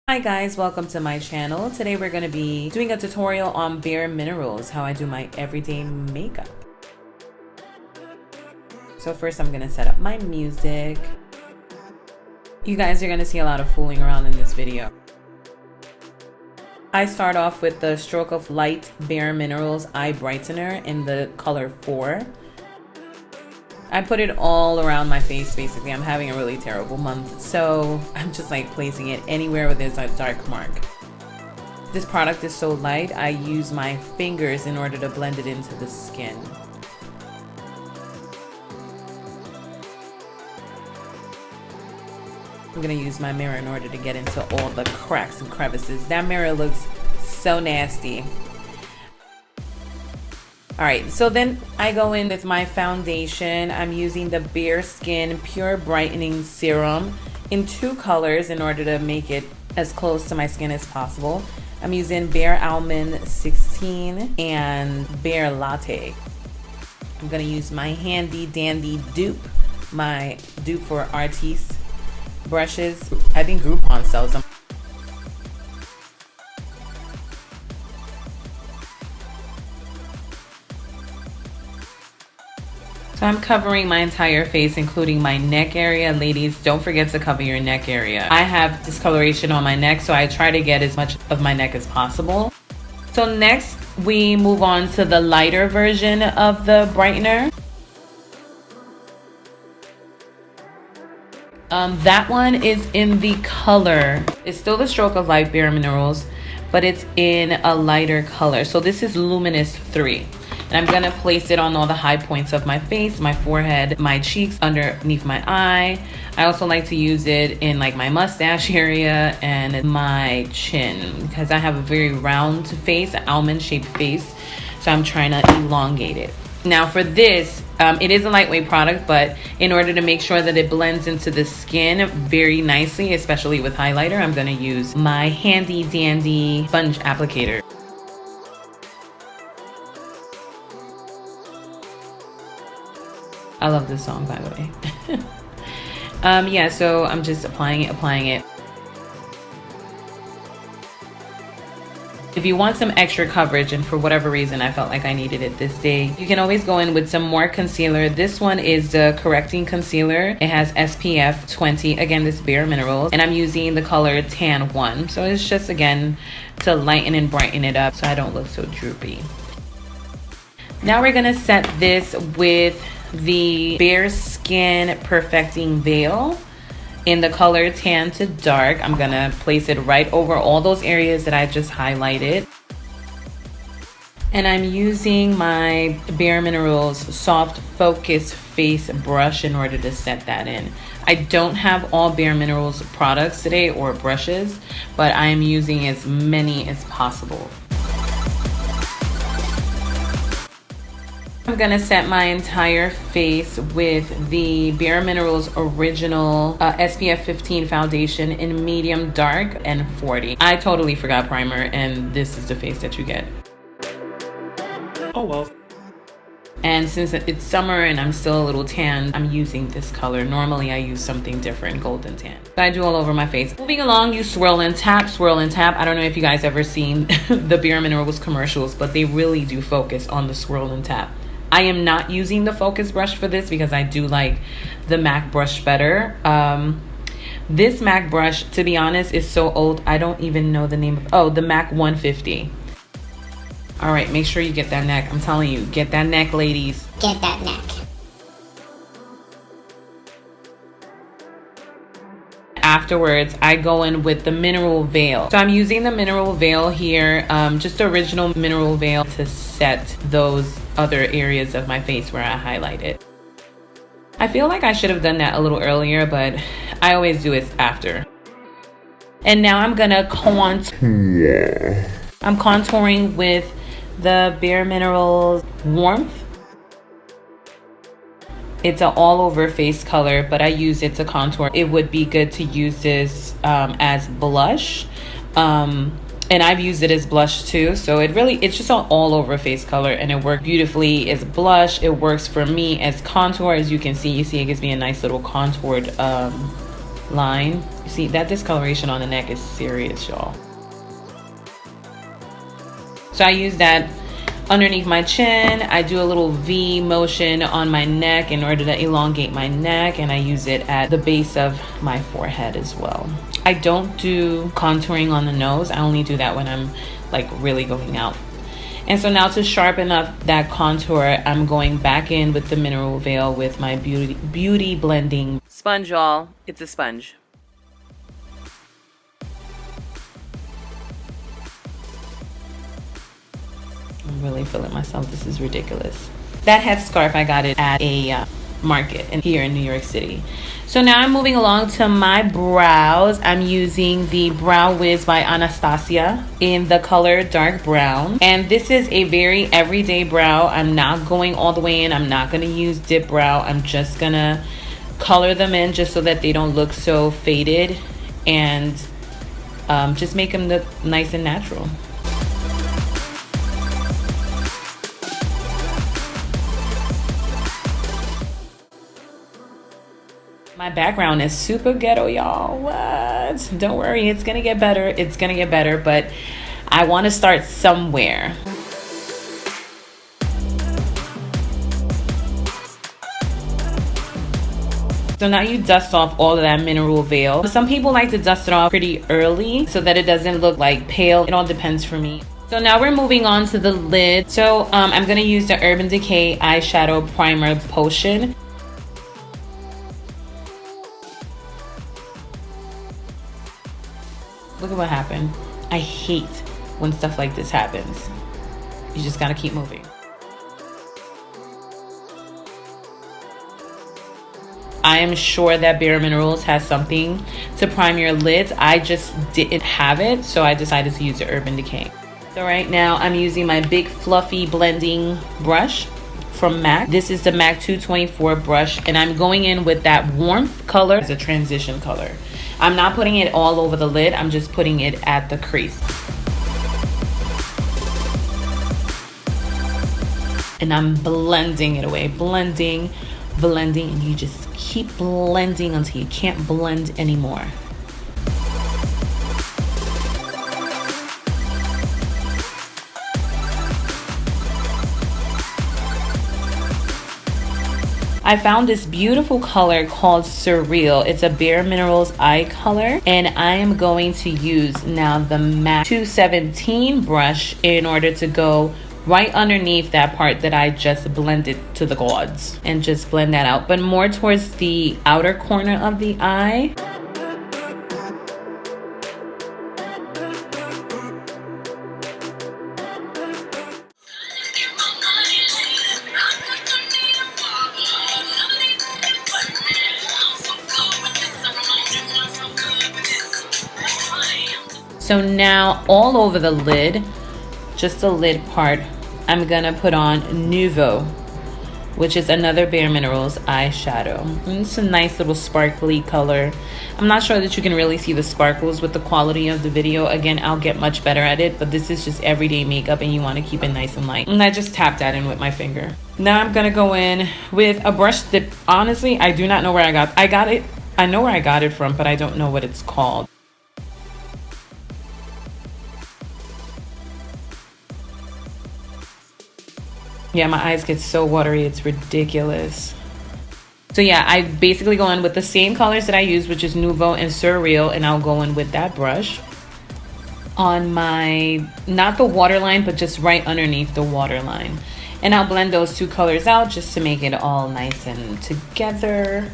Hi guys, welcome to my channel. Today we're going to be doing a tutorial on bareMinerals, how I do my everyday makeup. So first I'm going to set up my music. You guys are going to see a lot of fooling around in this video. I start off with the Stroke of Light bareMinerals Eye Brightener in the color 4. I put it all around my face basically. I'm having a really terrible month, so I'm just like placing it anywhere where there's a dark mark. This product is so light, I use my fingers in order to blend it into the skin. I'm gonna use my mirror in order to get into all the cracks and crevices. That mirror looks so nasty. Alright, so then I go in with my foundation. I'm using the BareSkin Pure Brightening Serum in 2 colors in order to make it as close to my skin as possible. I'm using Bare Almond 16 and Bare Latte. I'm going to use my handy dandy dupe, my dupe for Artiste brushes. I think Groupon sells them. So I'm covering my entire face, including my neck area. Ladies, don't forget to cover your neck area. I have discoloration on my neck, so I try to get as much of my neck as possible. So next, we move on to the lighter version of the brightener. That one is in the color. It's still the Stroke of Light bareMinerals, but it's in a lighter color. So this is Luminous 3. And I'm gonna place it on all the high points of my face, my forehead, my cheeks, underneath my eye. I also like to use it in like my mustache area and my chin because I have a very round face, an almond shaped face. So I'm trying to elongate it. Now for this, it is a lightweight product, but in order to make sure that it blends into the skin very nicely, especially with highlighter, I'm gonna use my handy dandy sponge applicator. I love this song, by the way. Yeah, so I'm just applying it. If you want some extra coverage, and for whatever reason I felt like I needed it this day, you can always go in with some more concealer. This one is the Correcting Concealer. It has SPF 20. Again, this bareMinerals, and I'm using the color Tan 1. So it's just, again, to lighten and brighten it up so I don't look so droopy. Now we're gonna set this with the BareSkin Perfecting Veil in the color Tan to Dark. I'm gonna place it right over all those areas that I just highlighted. And I'm using my bareMinerals Soft Focus Face Brush in order to set that in. I don't have all bareMinerals products today or brushes, but I'm using as many as possible. I'm gonna set my entire face with the bareMinerals Original SPF 15 foundation in medium dark and 40. I totally forgot primer, and this is the face that you get. Oh well. And since it's summer and I'm still a little tan, I'm using this color. Normally I use something different, golden tan. I do all over my face. Moving along, you swirl and tap, swirl and tap. I don't know if you guys ever seen the bareMinerals commercials, but they really do focus on the swirl and tap. I am not using the focus brush for this because I do like the MAC brush better. This MAC brush, to be honest, is so old I don't even know the name of. Oh, the MAC 150. All right, make sure you get that neck. I'm telling you, get that neck, ladies. Get that neck. Afterwards, I go in with the Mineral Veil. So I'm using the Mineral Veil here, just the original Mineral Veil, to set those other areas of my face where I highlighted. I feel like I should have done that a little earlier, but I always do it after. And now I'm gonna contour. I'm contouring with the bareMinerals Warmth. It's an all over face color, but I use it to contour. It would be good to use this as blush. And I've used it as blush too. So it's just an all over face color, and it works beautifully as blush. It works for me as contour. As you can see, it gives me a nice little contoured line. You see, that discoloration on the neck is serious, y'all. So I use that underneath my chin. I do a little V motion on my neck in order to elongate my neck, and I use it at the base of my forehead as well. I don't do contouring on the nose. I only do that when I'm like really going out. And so now to sharpen up that contour, I'm going back in with the mineral veil with my beauty blending sponge, y'all. It's a sponge. I'm really feeling myself. This is ridiculous. That headscarf, I got it at a market here in New York City. So now I'm moving along to my brows. I'm using the Brow Wiz by Anastasia in the color dark brown. And this is a very everyday brow. I'm not going all the way in. I'm not going to use dip brow. I'm just going to color them in just so that they don't look so faded, and just make them look nice and natural. My background is super ghetto, y'all. What? Don't worry, it's gonna get better. It's gonna get better, but I want to start somewhere. So now you dust off all of that mineral veil. Some people like to dust it off pretty early so that it doesn't look like pale. It all depends for me. So now we're moving on to the lid. So I'm gonna use the Urban Decay eyeshadow primer potion. Look at what happened. I hate when stuff like this happens. You just gotta keep moving. I am sure that bareMinerals has something to prime your lids. I just didn't have it, so I decided to use the Urban Decay. So right now I'm using my big fluffy blending brush from MAC. This is the MAC 224 brush, and I'm going in with that warmth color as a transition color. I'm not putting it all over the lid. I'm just putting it at the crease. And I'm blending it away. Blending, and you just keep blending until you can't blend anymore. I found this beautiful color called Surreal. It's a bareMinerals eye color, and I am going to use now the MAC 217 brush in order to go right underneath that part that I just blended to the gods, and just blend that out, but more towards the outer corner of the eye. So now all over the lid, just the lid part, I'm gonna put on Nouveau, which is another bareMinerals eyeshadow. And it's a nice little sparkly color. I'm not sure that you can really see the sparkles with the quality of the video. Again, I'll get much better at it, but this is just everyday makeup and you wanna keep it nice and light. And I just tapped that in with my finger. Now I'm gonna go in with a brush that honestly, I do not know where I got it. I know where I got it from, but I don't know what it's called. Yeah, my eyes get so watery, it's ridiculous. So yeah, I basically go in with the same colors that I use, which is Nouveau and Surreal, and I'll go in with that brush on my, not the waterline, but just right underneath the waterline. And I'll blend those two colors out just to make it all nice and together.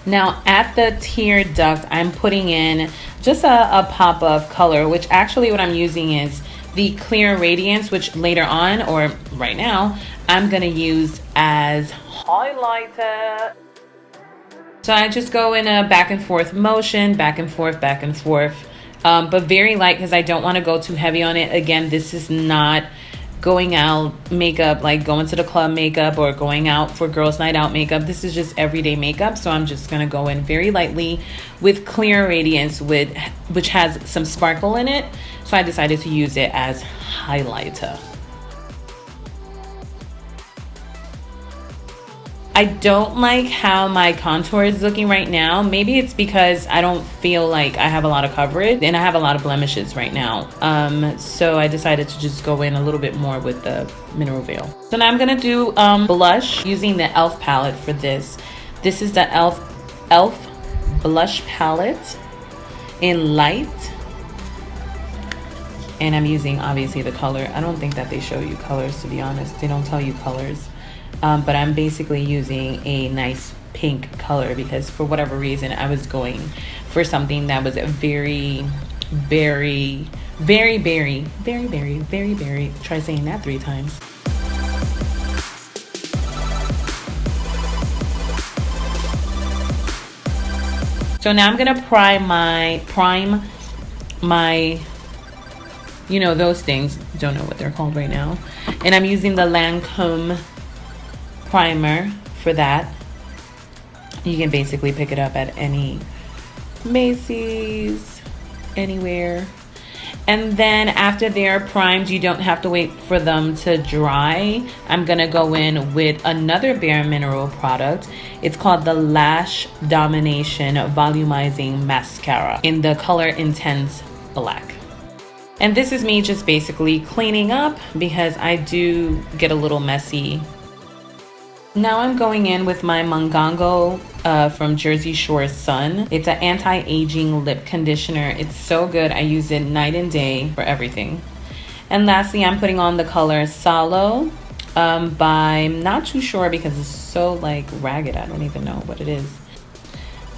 Now at the tear duct, I'm putting in just a pop of color, which actually what I'm using is the Clear Radiance, which later on, or right now, I'm gonna use as highlighter. So I just go in a back and forth motion, back and forth, but very light because I don't want to go too heavy on it. Again, this is not going out makeup, like going to the club makeup or going out for girls' night out makeup. This is just everyday makeup, so I'm just gonna go in very lightly with Clear Radiance, which has some sparkle in it, so I decided to use it as highlighter. I don't like how my contour is looking right now. Maybe it's because I don't feel like I have a lot of coverage and I have a lot of blemishes right now. So I decided to just go in a little bit more with the mineral veil. So now I'm gonna do blush using the e.l.f. palette for this. This is the e.l.f. blush palette in light. And I'm using obviously the color. I don't think that they show you colors, to be honest. They don't tell you colors. But I'm basically using a nice pink color because for whatever reason I was going for something that was very berry. Try saying that 3 times. So now I'm gonna prime my you know, those things, don't know what they're called right now. And I'm using the Lancome primer for that. You can basically pick it up at any Macy's, anywhere. And then after they're primed, you don't have to wait for them to dry. I'm gonna go in with another bareMinerals product. It's called the Lash Domination Volumizing Mascara in the color Intense Black. And this is me just basically cleaning up because I do get a little messy. Now I'm going in with my Mongongo from Jersey Shore Sun. It's an anti-aging lip conditioner. It's so good. I use it night and day for everything. And lastly, I'm putting on the color Salo I'm not too sure because it's so like ragged. I don't even know what it is.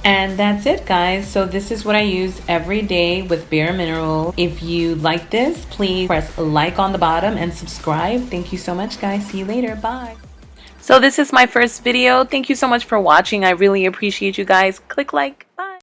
And that's it, guys. So this is what I use every day with bareMinerals. If you like this, please press like on the bottom and subscribe. Thank you so much, guys. See you later. Bye. So this is my first video. Thank you so much for watching. I really appreciate you guys. Click like. Bye.